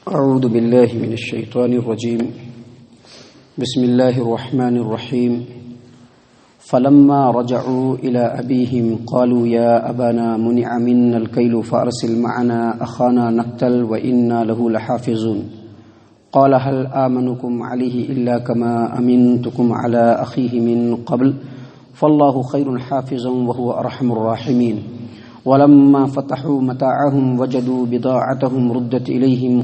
اعوذ باللہ من الشیطان الرجیم بسم اللہ الرحمن الرحیم فلما رجعوا الى ابیہم قالوا یا ابانا منع منا الکیل فارسل معنا اخانا نقتل وإنا له لحافظون قال هل آمنكم عليه إلا كما أمنتكم على أخيه من قبل فالله خير حافظا وهو أرحم الراحمين ولما فتحوا متاعهم وجدوا بضاعتهم ردت إليهم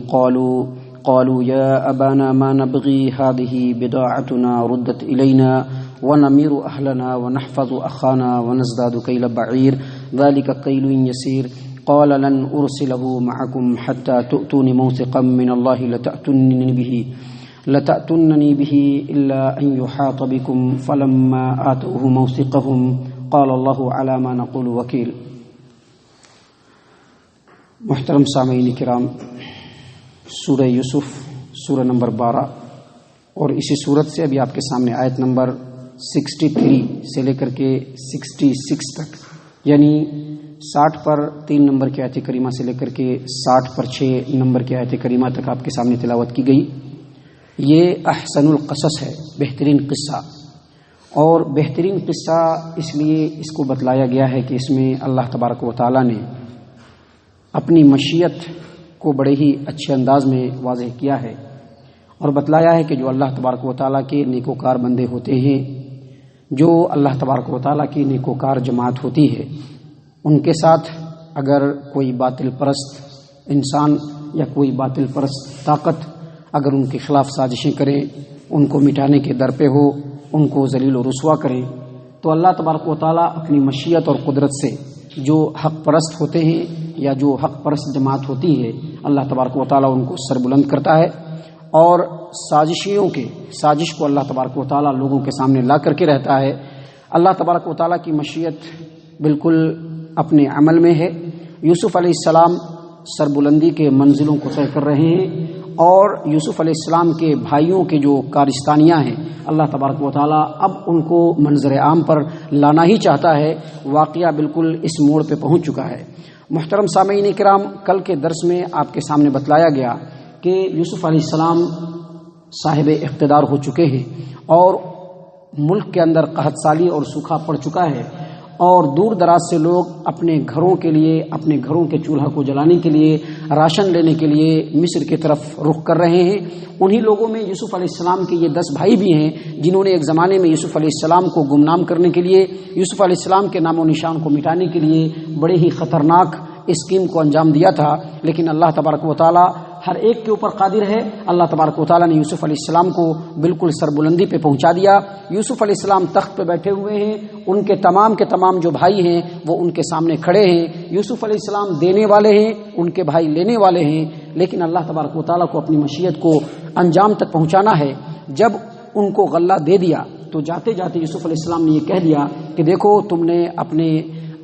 قالوا يا أبانا ما نبغي هذه بضاعتنا ردت إلينا ونمير أهلنا ونحفظ أخانا ونزداد كيل بعير ذلك كيل يسير قال لن أرسله معكم حتى تؤتون موثقا من الله لتأتونني به إلا أن يحاط بكم فلما آتوه موثقهم قال الله على ما نقول وكيل. محترم سامعین کرام، سورہ یوسف سورہ نمبر 12 اور اسی صورت سے ابھی آپ کے سامنے آیت نمبر 63 سے لے کر کے 66 تک، یعنی 60 پر 3 نمبر کی آیت کریمہ سے لے کر کے 60 پر 6 نمبر کی آیت کریمہ تک آپ کے سامنے تلاوت کی گئی. یہ احسن القصص ہے، بہترین قصہ. اور بہترین قصہ اس لیے اس کو بتلایا گیا ہے کہ اس میں اللہ تبارک و تعالیٰ نے اپنی مشیت کو بڑے ہی اچھے انداز میں واضح کیا ہے اور بتلایا ہے کہ جو اللہ تبارک و تعالیٰ کے نیکوکار بندے ہوتے ہیں، جو اللہ تبارک و تعالیٰ کی نیکوکار جماعت ہوتی ہے، ان کے ساتھ اگر کوئی باطل پرست انسان یا کوئی باطل پرست طاقت اگر ان کے خلاف سازشیں کرے، ان کو مٹانے کے در پہ ہو، ان کو ذلیل و رسوا کرے، تو اللہ تبارک و تعالیٰ اپنی مشیت اور قدرت سے جو حق پرست ہوتے ہیں یا جو حق پرست جماعت ہوتی ہے، اللہ تبارک و تعالیٰ ان کو سربلند کرتا ہے اور سازشیوں کے سازش کو اللہ تبارک و تعالیٰ لوگوں کے سامنے لا کر کے رہتا ہے. اللہ تبارک و تعالیٰ کی مشیت بالکل اپنے عمل میں ہے. یوسف علیہ السلام سربلندی کے منزلوں کو طے کر رہے ہیں اور یوسف علیہ السلام کے بھائیوں کے جو کارستانیاں ہیں، اللہ تبارک و تعالیٰ اب ان کو منظر عام پر لانا ہی چاہتا ہے. واقعہ بالکل اس موڑ پہ پہنچ چکا ہے. محترم سامعین کرام، کل کے درس میں آپ کے سامنے بتلایا گیا کہ یوسف علیہ السلام صاحب اقتدار ہو چکے ہیں اور ملک کے اندر قحط سالی اور سوکھا پڑ چکا ہے اور دور دراز سے لوگ اپنے گھروں کے لیے، اپنے گھروں کے چولہا کو جلانے کے لیے، راشن لینے کے لیے مصر کی طرف رخ کر رہے ہیں. انہی لوگوں میں یوسف علیہ السلام کے یہ 10 بھائی بھی ہیں جنہوں نے ایک زمانے میں یوسف علیہ السلام کو گمنام کرنے کے لیے، یوسف علیہ السلام کے نام و نشان کو مٹانے کے لیے بڑے ہی خطرناک اسکیم کو انجام دیا تھا. لیکن اللہ تبارک و تعالیٰ ہر ایک کے اوپر قادر ہے. اللہ تبارک و تعالیٰ نے یوسف علیہ السلام کو بالکل سربلندی پہ پہنچا دیا. یوسف علیہ السلام تخت پہ بیٹھے ہوئے ہیں، ان کے تمام جو بھائی ہیں وہ ان کے سامنے کھڑے ہیں. یوسف علیہ السلام دینے والے ہیں، ان کے بھائی لینے والے ہیں. لیکن اللہ تبارک و تعالیٰ کو اپنی مشیت کو انجام تک پہنچانا ہے. جب ان کو غلہ دے دیا تو جاتے جاتے یوسف علیہ السلام نے یہ کہہ دیا کہ دیکھو، تم نے اپنے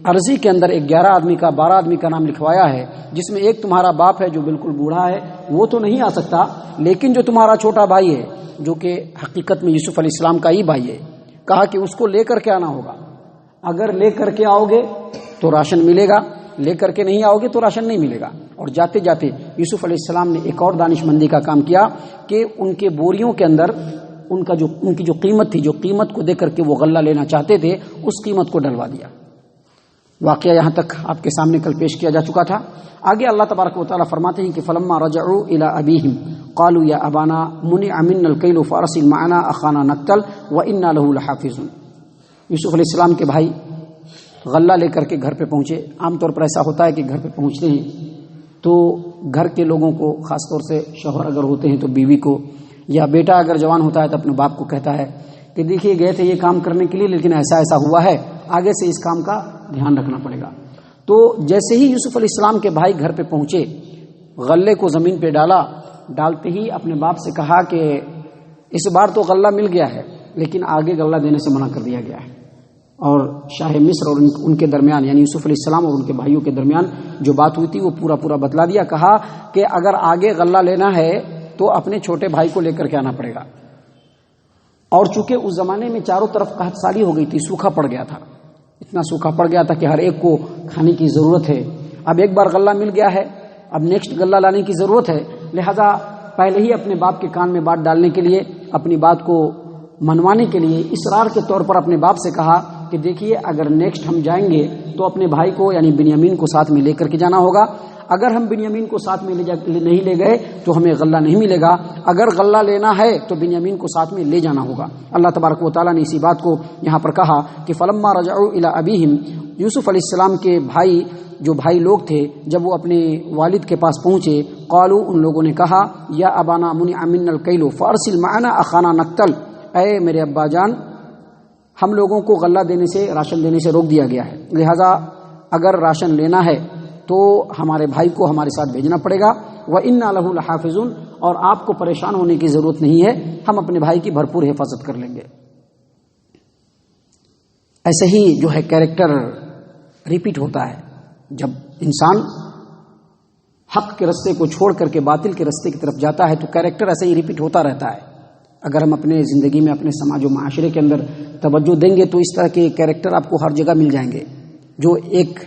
عرضی کے اندر ایک 11 آدمی کا 12 آدمی کا نام لکھوایا ہے، جس میں ایک تمہارا باپ ہے جو بالکل بوڑھا ہے، وہ تو نہیں آ سکتا، لیکن جو تمہارا چھوٹا بھائی ہے جو کہ حقیقت میں یوسف علیہ السلام کا ہی بھائی ہے، کہا کہ اس کو لے کر کے آنا ہوگا. اگر لے کر کے آؤ گے تو راشن ملے گا، لے کر کے نہیں آؤ گے تو راشن نہیں ملے گا. اور جاتے جاتے یوسف علیہ السلام نے ایک اور دانش مندی کا کام کیا کہ ان کے بوریوں کے اندر ان کی جو قیمت تھی، جو قیمت کو دے کر کے وہ غلہ لینا چاہتے تھے، اس قیمت کو ڈلوا دیا. واقعہ یہاں تک آپ کے سامنے کل پیش کیا جا چکا تھا. آگے اللہ تبارک و تعالیٰ فرماتے ہیں کہ فلما رجعوا الى ابیہم قالوا یا ابانا منع منا الکیل فارسل معنا اخانا نقتل وانا له لحافظون. یوسف علیہ السلام کے بھائی غلہ لے کر کے گھر پہ پہنچے. عام طور پر ایسا ہوتا ہے کہ گھر پہ پہنچتے ہیں تو گھر کے لوگوں کو، خاص طور سے شوہر اگر ہوتے ہیں تو بیوی کو، یا بیٹا اگر جوان ہوتا ہے تو اپنے باپ کو کہتا ہے کہ دیکھیے گئے تھے یہ کام کرنے کے لیے لیکن ایسا ہوا ہے، آگے سے اس کام کا دھیان رکھنا پڑے گا. تو جیسے ہی یوسف علیہ السلام کے بھائی گھر پہ پہنچے، غلے کو زمین پہ ڈالتے ہی اپنے باپ سے کہا کہ اس بار تو غلہ مل گیا ہے لیکن آگے غلہ دینے سے منع کر دیا گیا ہے. اور شاہ مصر اور ان کے درمیان، یعنی یوسف علیہ السلام اور ان کے بھائیوں کے درمیان جو بات ہوئی تھی وہ پورا بتلا دیا. کہا کہ اگر آگے غلہ لینا ہے تو اپنے چھوٹے بھائی کو لے کر کے آنا پڑے گا. اور چونکہ اس زمانے میں چاروں طرف قحط سالی ہو گئی تھی، سوکھا پڑ گیا تھا، اتنا سوکھا پڑ گیا تھا کہ ہر ایک کو کھانے کی ضرورت ہے. اب ایک بار غلہ مل گیا ہے، اب نیکسٹ غلہ لانے کی ضرورت ہے. لہذا پہلے ہی اپنے باپ کے کان میں بات ڈالنے کے لیے، اپنی بات کو منوانے کے لیے اصرار کے طور پر اپنے باپ سے کہا کہ دیکھیے اگر نیکسٹ ہم جائیں گے تو اپنے بھائی کو یعنی بنیامین کو ساتھ میں لے کر کے جانا ہوگا، اگر ہم بنیامین کو ساتھ میں نہیں لے گئے تو ہمیں غلہ نہیں ملے گا، اگر غلہ لینا ہے تو بنیامین کو ساتھ میں لے جانا ہوگا۔ اللہ تبارک و تعالیٰ نے اسی بات کو یہاں پر کہا کہ فلما رجعوا الی ابیہم، یوسف علیہ السلام کے جو بھائی لوگ تھے جب وہ اپنے والد کے پاس پہنچے، قالوا، ان لوگوں نے کہا، یا ابانا منع منا الکیل فارسل معنا اخانا نقتل، اے میرے ابا جان، ہم لوگوں کو غلہ دینے سے، راشن دینے سے روک دیا گیا ہے، لہذا اگر راشن لینا ہے تو ہمارے بھائی کو ہمارے ساتھ بھیجنا پڑے گا، وَإِنَّا لَهُ لَحَافِظُونَ، اور آپ کو پریشان ہونے کی ضرورت نہیں ہے، ہم اپنے بھائی کی بھرپور حفاظت کر لیں گے۔ ایسے ہی جو ہے کیریکٹر ریپیٹ ہوتا ہے، جب انسان حق کے راستے کو چھوڑ کر کے باطل کے راستے کی طرف جاتا ہے تو کیریکٹر ایسے ہی ریپیٹ ہوتا رہتا ہے۔ اگر ہم اپنے زندگی میں اپنے سماج و معاشرے کے اندر توجہ دیں گے تو اس طرح کے کیریکٹر آپ کو ہر جگہ مل جائیں گے، جو ایک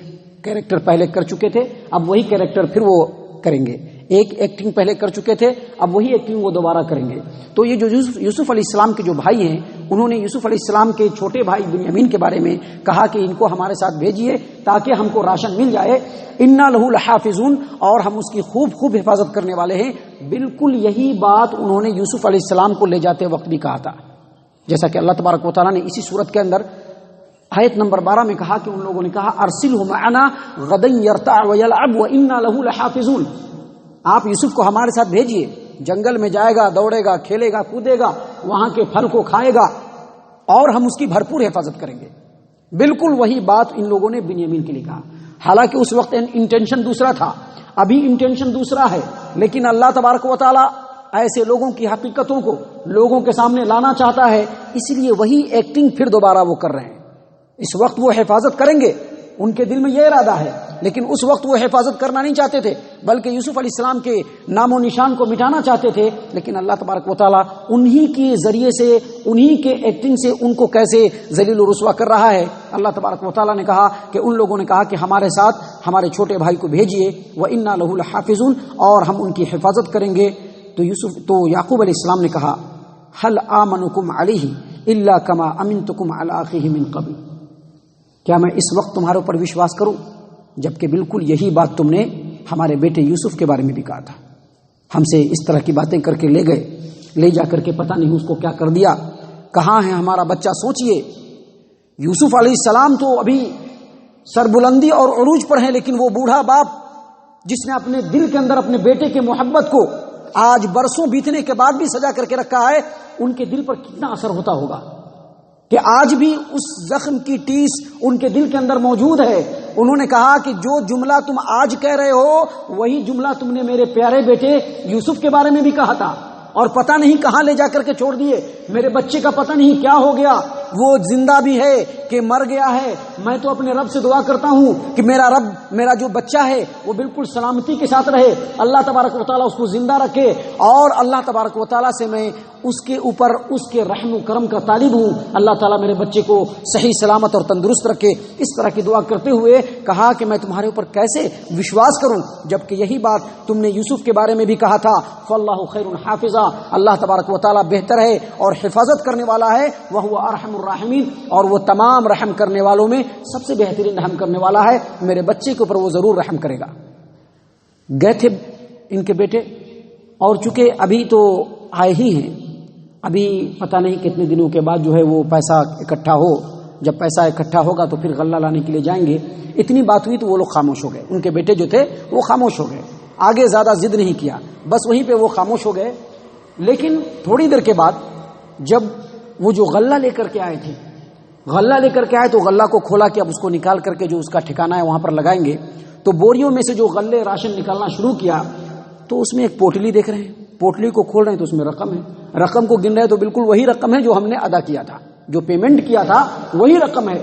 کیریکٹر پہلے کر چکے تھے اب وہی کیریکٹر پھر وہ کریں گے، ایک ایکٹنگ پہلے کر چکے تھے اب وہی ایکٹنگ وہ دوبارہ کریں گے۔ تو یہ جو یوسف علیہ السلام کے جو بھائی ہیں، انہوں نے یوسف علیہ السلام کے چھوٹے بھائی بنیامین کے بارے میں کہا کہ ان کو ہمارے ساتھ بھیجیے تاکہ ہم کو راشن مل جائے، انا لہو لحافظون، اور ہم اس کی خوب حفاظت کرنے والے ہیں۔ بالکل یہی بات انہوں نے یوسف علیہ السلام کو لے جاتے وقت بھی کہا تھا، جیسا کہ اللہ تبارک و تعالیٰ نے اسی صورت کے اندر آیت نمبر 12 میں کہا کہ ان لوگوں نے کہا ارسلہ معنا غدا یرتع ویلعب وانا لہ لحافظون، آپ یوسف کو ہمارے ساتھ بھیجیے، جنگل میں جائے گا، دوڑے گا، کھیلے گا، کودے گا، وہاں کے پھل کو کھائے گا اور ہم اس کی بھرپور حفاظت کریں گے۔ بالکل وہی بات ان لوگوں نے بنیامین کے لیے کہا، حالانکہ اس وقت انٹینشن دوسرا تھا، ابھی انٹینشن دوسرا ہے، لیکن اللہ تبارک و تعالی ایسے لوگوں کی حقیقتوں کو لوگوں کے سامنے لانا چاہتا ہے، اس لیے وہی ایکٹنگ پھر دوبارہ وہ کر رہے ہیں۔ اس وقت وہ حفاظت کریں گے، ان کے دل میں یہ ارادہ ہے، لیکن اس وقت وہ حفاظت کرنا نہیں چاہتے تھے، بلکہ یوسف علیہ السلام کے نام و نشان کو مٹانا چاہتے تھے، لیکن اللہ تبارک و تعالیٰ انہی کے ذریعے سے، انہی کے ایکٹنگ سے ان کو کیسے ذلیل و رسوا کر رہا ہے۔ اللہ تبارک و تعالیٰ نے کہا کہ ان لوگوں نے کہا کہ ہمارے ساتھ ہمارے چھوٹے بھائی کو بھیجیے، وَإِنَّا لَهُ لَحَافِظُونَ، اور ہم ان کی حفاظت کریں گے۔ تو یعقوب علیہ السلام نے کہا هَلْ آمَنُكُمْ عَلَيْهِ إِلَّا كَمَا أَمِنْتُكُمْ عَلَىٰ أَخِيهِ مِنْ قَبْلُ، کیا میں اس وقت تمہارے اوپر وشواس کروں جبکہ بالکل یہی بات تم نے ہمارے بیٹے یوسف کے بارے میں بھی کہا تھا، ہم سے اس طرح کی باتیں کر کے لے گئے، لے جا کر کے پتہ نہیں اس کو کیا کر دیا، کہاں ہے ہمارا بچہ۔ سوچئے یوسف علیہ السلام تو ابھی سربلندی اور عروج پر ہیں، لیکن وہ بوڑھا باپ جس نے اپنے دل کے اندر اپنے بیٹے کے محبت کو آج برسوں بیتنے کے بعد بھی سجا کر کے رکھا ہے، ان کے دل پر کتنا اثر ہوتا ہوگا کہ آج بھی اس زخم کی ٹیس ان کے دل کے اندر موجود ہے۔ انہوں نے کہا کہ جو جملہ تم آج کہہ رہے ہو وہی جملہ تم نے میرے پیارے بیٹے یوسف کے بارے میں بھی کہا تھا، اور پتہ نہیں کہاں لے جا کر کے چھوڑ دیے، میرے بچے کا پتہ نہیں کیا ہو گیا، وہ زندہ بھی ہے کہ مر گیا ہے۔ میں تو اپنے رب سے دعا کرتا ہوں کہ میرا رب، میرا جو بچہ ہے وہ بالکل سلامتی کے ساتھ رہے، اللہ تبارک و تعالیٰ اس کو زندہ رکھے، اور اللہ تبارک و تعالیٰ سے میں اس کے اوپر اس کے رحم و کرم کا طالب ہوں، اللہ تعالیٰ میرے بچے کو صحیح سلامت اور تندرست رکھے۔ اس طرح کی دعا کرتے ہوئے کہا کہ میں تمہارے اوپر کیسے وشواس کروں جبکہ یہی بات تم نے یوسف کے بارے میں بھی کہا تھا، فاللہ خیر حافظا، اللہ تبارک و تعالیٰ بہتر ہے اور حفاظت کرنے والا ہے، وہو ارحم الراحمین، اور وہ تمام رحم کرنے والوں میں سب سے بہترین رحم کرنے والا ہے، میرے بچے کے اوپر وہ ضرور رحم کرے گا۔ گئے تھے ان کے بیٹے، اور چونکہ ابھی تو آئے ہی ہیں، ابھی پتہ نہیں کتنے دنوں کے بعد جو ہے وہ پیسہ اکٹھا ہو، جب پیسہ اکٹھا ہوگا تو پھر غلہ لانے کے لیے جائیں گے۔ اتنی بات ہوئی تو وہ لوگ خاموش ہو گئے، ان کے بیٹے جو تھے وہ خاموش ہو گئے، آگے زیادہ ضد نہیں کیا، بس وہیں پہ وہ خاموش ہو گئے۔ لیکن تھوڑی دیر کے بعد جب وہ جو غلہ لے کر کے آئے تھے، غلہ لے کر کے آئے تو غلہ کو کھولا کہ اب اس کو نکال کر کے جو اس کا ٹھکانہ ہے وہاں پر لگائیں گے، تو بوریوں میں سے جو غلے راشن نکالنا شروع کیا تو اس میں ایک پوٹلی دیکھ رہے ہیں، پوٹلی کو کھول رہے ہیں تو اس میں رقم ہے، رقم کو گن رہے ہیں تو بالکل وہی رقم ہے جو ہم نے ادا کیا تھا، جو پیمنٹ کیا تھا وہی رقم ہے۔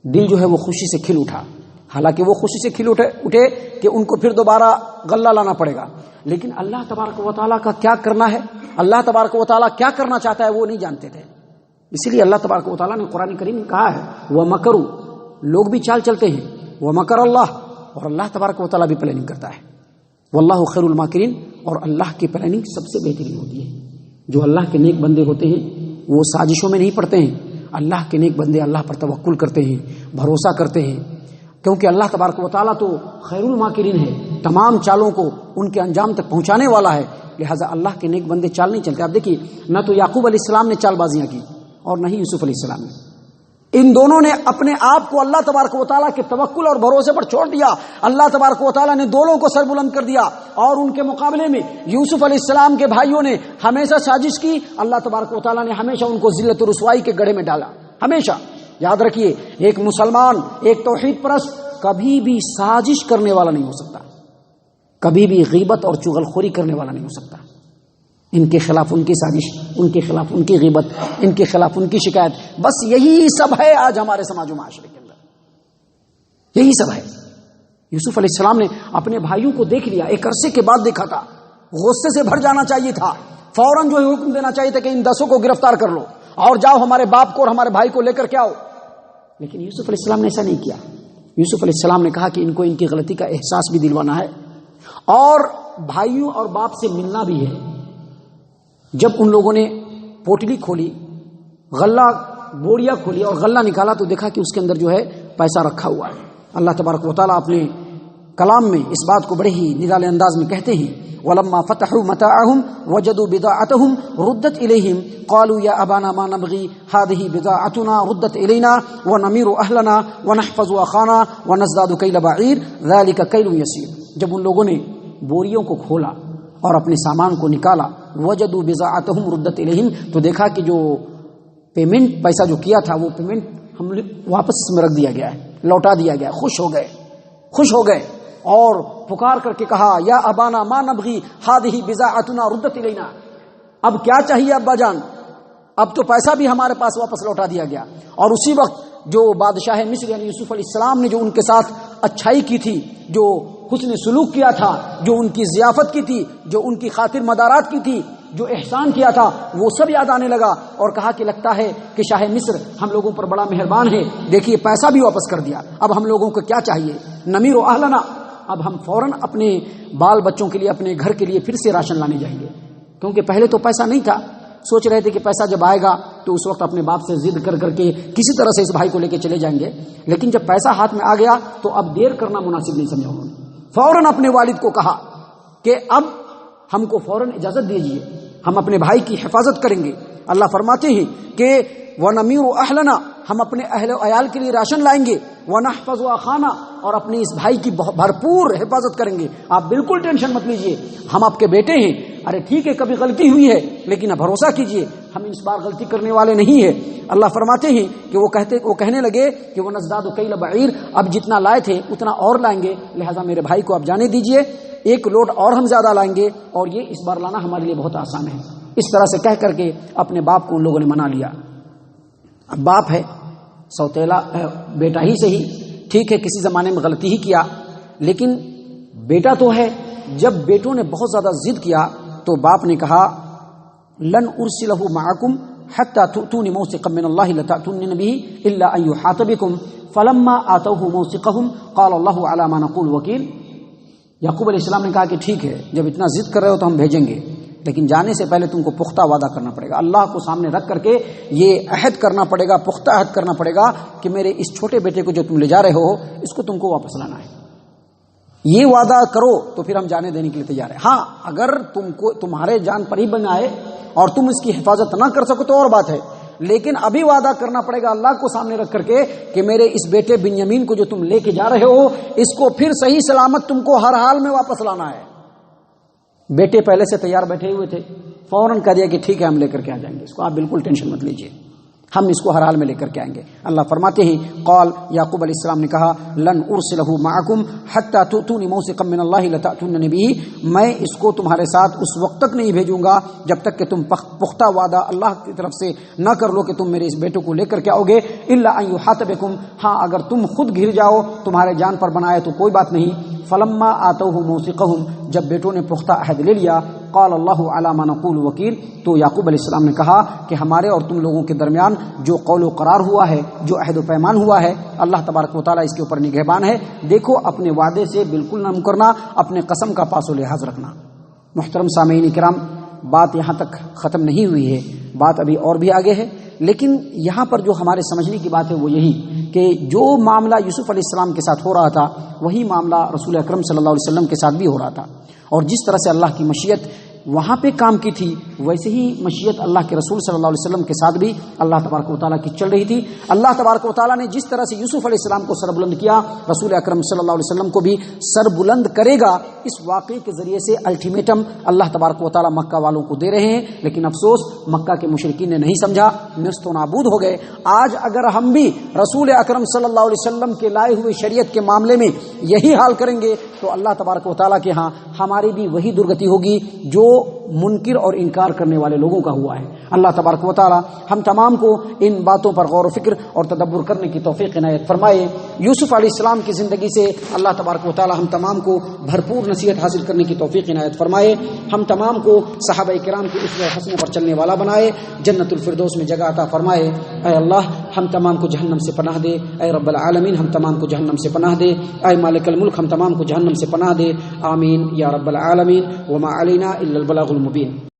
دل جو ہے وہ خوشی سے کھل اٹھا، حالانکہ وہ خوشی سے کھل اٹھے کہ ان کو پھر دوبارہ غلہ لانا پڑے گا، لیکن اللہ تبارک و تعالیٰ کا کیا کرنا ہے، اللہ تبارک و تعالیٰ کیا کرنا چاہتا ہے وہ نہیں جانتے تھے۔ اسی لیے اللہ تبارک و تعالیٰ نے قرآن کریم میں کہا ہے وَمَكَرُوا، لوگ بھی چال چلتے ہیں، وَمَكَرَ اللَّهُ، اور اللہ تبارک و تعالیٰ بھی پلاننگ کرتا ہے۔ واللہ خیر الماکرین، اور اللہ کی پلاننگ سب سے بہترین ہوتی ہے. جو اللہ کے نیک بندے ہوتے ہیں وہ سازشوں میں نہیں پڑتے ہیں. اللہ کے نیک بندے اللہ پر توکل کرتے ہیں، بھروسہ کرتے ہیں، کیونکہ اللہ تبارک و تعالیٰ تو خیر الماکرین ہے، تمام چالوں کو ان کے انجام تک پہنچانے والا ہے. لہٰذا اللہ کے نیک بندے چال نہیں چلتے. آپ دیکھیے، نہ تو یعقوب علیہ السلام نے چال بازیاں کی اور نہ ہی یوسف علیہ السلام نے. ان دونوں نے اپنے آپ کو اللہ تبارک و تعالیٰ کے توکل اور بھروسے پر چھوڑ دیا. اللہ تبارک و تعالیٰ نے دونوں کو سر بلند کر دیا، اور ان کے مقابلے میں یوسف علیہ السلام کے بھائیوں نے ہمیشہ سازش کی. اللہ تبارک و تعالیٰ نے ہمیشہ ان کو ذلت و رسوائی کے گڑھے میں ڈالا. ہمیشہ یاد رکھیے، ایک مسلمان، ایک توحید پرست کبھی بھی سازش کرنے والا نہیں ہو سکتا، کبھی بھی غیبت اور چغل خوری کرنے والا نہیں ہو سکتا. ان کے خلاف ان کی سازش، ان کے خلاف ان کی غیبت، ان کے خلاف ان کی شکایت، بس یہی سب ہے آج ہمارے سماج و معاشرے کے اندر. یہی سب ہے. یوسف علیہ السلام نے اپنے بھائیوں کو دیکھ لیا، ایک عرصے کے بعد دیکھا تھا، غصے سے بھر جانا چاہیے تھا، فوراً جو حکم دینا چاہیے تھا کہ ان 10 کو گرفتار کر لو اور جاؤ ہمارے باپ کو اور ہمارے بھائی کو لے کر کے آؤ. لیکن یوسف علیہ السلام نے ایسا نہیں کیا. یوسف علیہ السلام نے کہا کہ ان کو ان کی غلطی کا احساس بھی دلوانا ہے اور بھائیوں اور باپ سے ملنا بھی ہے. جب ان لوگوں نے پوٹلی کھولی، غلہ بوریاں کھولی اور غلہ نکالا تو دیکھا کہ اس کے اندر جو ہے پیسہ رکھا ہوا ہے. اللہ تبارک و تعالیٰ اپنے کلام میں اس بات کو بڑے ہی نرالے انداز میں کہتے ہیں، وَلَمَّا فَتَحُوا مَتَاعَهُمْ وَجَدُوا بِضَاعَتَهُمْ رُدَّتْ إِلَيْهِمْ قَالُوا يَا أَبَانَا مَا نَبْغِي هَٰذِهِ بِضَاعَتُنَا رُدَّتْ إِلَيْنَا وَنَمِيرُ أَهْلَنَا وَنَحْفَظُ أَخَانَا وَنَزْدَادُ كَيْلَ بَعِيرٍ ذَٰلِكَ كَيْلٌ يَسِيرٌ. جب ان لوگوں نے بوریوں کو کھولا اور اپنے سامان کو نکالا، وَجَدُوا بِضَاعَتَهُمْ رُدَّتْ إِلَيْهِمْ، تو دیکھا کہ جو پیمنٹ پیسہ جو کیا تھا وہ پیمنٹ ہم نے واپس میں رکھ دیا گیا ہے، لوٹا دیا گیا. خوش ہو گئے اور پکار کر کے کہا، یا ابانا ما نبغی ہذہ بضاعتنا ردت الینا. اب کیا چاہیے ابا جان؟ اب تو پیسہ بھی ہمارے پاس واپس لوٹا دیا گیا. اور اسی وقت جو بادشاہ مصر یعنی یوسف علیہ السلام نے جو ان کے ساتھ اچھائی کی تھی، جو حسن سلوک کیا تھا، جو ان کی ضیافت کی تھی، جو ان کی خاطر مدارات کی تھی، جو احسان کیا تھا، وہ سب یاد آنے لگا اور کہا کہ لگتا ہے کہ شاہ مصر ہم لوگوں پر بڑا مہربان ہے. دیکھیے پیسہ بھی واپس کر دیا. اب ہم لوگوں کو کیا چاہیے؟ نمیر و اہلنا. اب ہم فوراً اپنے بال بچوں کے لیے، اپنے گھر کے لیے پھر سے راشن لانے جائیں گے، کیونکہ پہلے تو پیسہ نہیں تھا. سوچ رہے تھے کہ پیسہ جب آئے گا تو اس وقت اپنے باپ سے ضد کر کے کسی طرح سے اس بھائی کو لے کے چلے جائیں گے. لیکن جب پیسہ ہاتھ میں آ گیا تو اب دیر کرنا مناسب نہیں سمجھا. انہوں نے فوراً اپنے والد کو کہا کہ اب ہم کو فوراً اجازت دیجیے، ہم اپنے بھائی کی حفاظت کریں گے. اللہ فرماتے ہیں کہ وَنَمِيرُ أَهْلَنَا، ہم اپنے اہل و عیال کے لیے راشن لائیں گے. وَنَحْفَظُ أَخَانَا، اور اپنے اس بھائی کی بھرپور حفاظت کریں گے. آپ بالکل ٹینشن مت لیجئے، ہم آپ کے بیٹے ہیں. ارے ٹھیک ہے کبھی غلطی ہوئی ہے لیکن اب بھروسہ کیجئے ہم اس بار غلطی کرنے والے نہیں ہیں. اللہ فرماتے ہیں کہ وہ کہنے لگے کہ وَنَزْدَادُ كَيْلَ بَعِيرٍ، اب جتنا لائے تھے اتنا اور لائیں گے، لہٰذا میرے بھائی کو آپ جانے دیجئے، ایک لوڈ اور ہم زیادہ لائیں گے اور یہ اس بار لانا ہمارے لیے بہت آسان ہے. اس طرح سے کہہ کر کے اپنے باپ کو ان لوگوں نے منا لیا. اب باپ ہے، سوتیلا بیٹا ہی صحیح، ٹھیک ہے کسی زمانے میں غلطی ہی کیا لیکن بیٹا تو ہے. جب بیٹوں نے بہت زیادہ ضد کیا تو باپ نے کہا، لن ارسلہ معکم حتی تؤتونی موثقا من اللہ لتأتوننی بہ الا ان یحاط بکم فلما آتوہ موثقہم قال اللہ علی ما نقول وکیل. یعقوب علیہ السلام نے کہا کہ ٹھیک ہے جب اتنا ضد کر رہے ہو تو ہم بھیجیں گے، لیکن جانے سے پہلے تم کو پختہ وعدہ کرنا پڑے گا. اللہ کو سامنے رکھ کر کے یہ عہد کرنا پڑے گا، پختہ عہد کرنا پڑے گا کہ میرے اس چھوٹے بیٹے کو جو تم لے جا رہے ہو اس کو تم کو واپس لانا ہے. یہ وعدہ کرو تو پھر ہم جانے دینے کے لیے تیار ہیں. ہاں اگر تم کو تمہارے جان پر ہی بنائے اور تم اس کی حفاظت نہ کر سکو تو اور بات ہے، لیکن ابھی وعدہ کرنا پڑے گا اللہ کو سامنے رکھ کر کے کہ میرے اس بیٹے بنیامین کو جو تم لے کے جا رہے ہو اس کو پھر صحیح سلامت تم کو ہر حال میں واپس لانا ہے. بیٹے پہلے سے تیار بیٹھے ہوئے تھے، فوراً کہہ دیا کہ ٹھیک ہے ہم لے کر کے آ جائیں گے اس کو، آپ بالکل ٹینشن مت لیجیے، ہم اس کو ہر حال میں لے کر کے آئیں گے. اللہ فرماتے ہیں قال، یعقوب علیہ السلام نے کہا، لن ارسلہ معکم حتی تؤتونی موثقا من اللہ لتأتوننی بہ، میں اس کو تمہارے ساتھ اس وقت تک نہیں بھیجوں گا جب تک کہ تم پختہ وعدہ اللہ کی طرف سے نہ کر لو کہ تم میرے اس بیٹے کو لے کر کے آؤ گے. الا ان یحاط بکم، ہاں اگر تم خود گھر جاؤ تمہارے جان پر بنائے تو کوئی بات نہیں. فلما آتوہ موثقہم، جب بیٹوں نے پختہ عہد لے لیا، قال اللہ علی ما نقول وکیل، تو یعقوب علیہ السلام نے کہا کہ ہمارے اور تم لوگوں کے درمیان جو قول و قرار ہوا ہے، جو عہد و پیمان ہوا ہے، اللہ تبارک و تعالیٰ اس کے اوپر نگہبان ہے، دیکھو اپنے وعدے سے بالکل نہ مکرنا، اپنے قسم کا پاس و لحاظ رکھنا۔ محترم سامعین کرام، بات یہاں تک ختم نہیں ہوئی ہے، بات ابھی اور بھی آگے ہے، لیکن یہاں پر جو ہمارے سمجھنے کی بات ہے وہ یہی کہ جو معاملہ یوسف علیہ السلام کے ساتھ ہو رہا تھا وہی معاملہ رسول اکرم صلی اللہ علیہ وسلم کے ساتھ بھی ہو رہا تھا، اور جس طرح سے اللہ کی مشیت وہاں پہ کام کی تھی ویسے ہی مشیت اللہ کے رسول صلی اللہ علیہ وسلم کے ساتھ بھی اللہ تبارک و تعالیٰ کی چل رہی تھی۔ اللہ تبارک و تعالیٰ نے جس طرح سے یوسف علیہ السلام کو سر بلند کیا، رسول اکرم صلی اللہ علیہ وسلم کو بھی سر بلند کرے گا۔ اس واقعے کے ذریعے سے الٹیمیٹم اللہ تبارک و تعالیٰ مکہ والوں کو دے رہے ہیں، لیکن افسوس مکہ کے مشرکین نے نہیں سمجھا، نیست و نابود ہو گئے۔ آج اگر ہم بھی رسول اکرم صلی اللہ علیہ وسلم کے لائے ہوئے شریعت کے معاملے میں یہی حال کریں گے تو اللہ تبارک و تعالیٰ کے ہاں ہماری بھی وہی درگتی ہوگی جو منکر اور انکار کرنے والے لوگوں کا ہوا ہے۔ اللہ تبارک و تعالی ہم تمام کو ان باتوں پر غور و فکر اور تدبر کرنے کی توفیق عنایت فرمائے۔ یوسف علیہ السلام کی زندگی سے اللہ تبارک و تعالی ہم تمام کو بھرپور نصیحت حاصل کرنے کی توفیق عنایت فرمائے، ہم تمام کو صحابہ کرام کی اسوہ حسنہ پر چلنے والا بنائے، جنت الفردوس میں جگہ عطا فرمائے۔ اے اللہ ہم تمام کو جہنم سے پناہ دے، اے رب العالمین ہم تمام کو جہنم سے پناہ دے، اے مالک الملک ہم تمام کو جہنم سے پناہ دے، آمین یا رب العالمین۔ وما علینا الا البلاغ المبین۔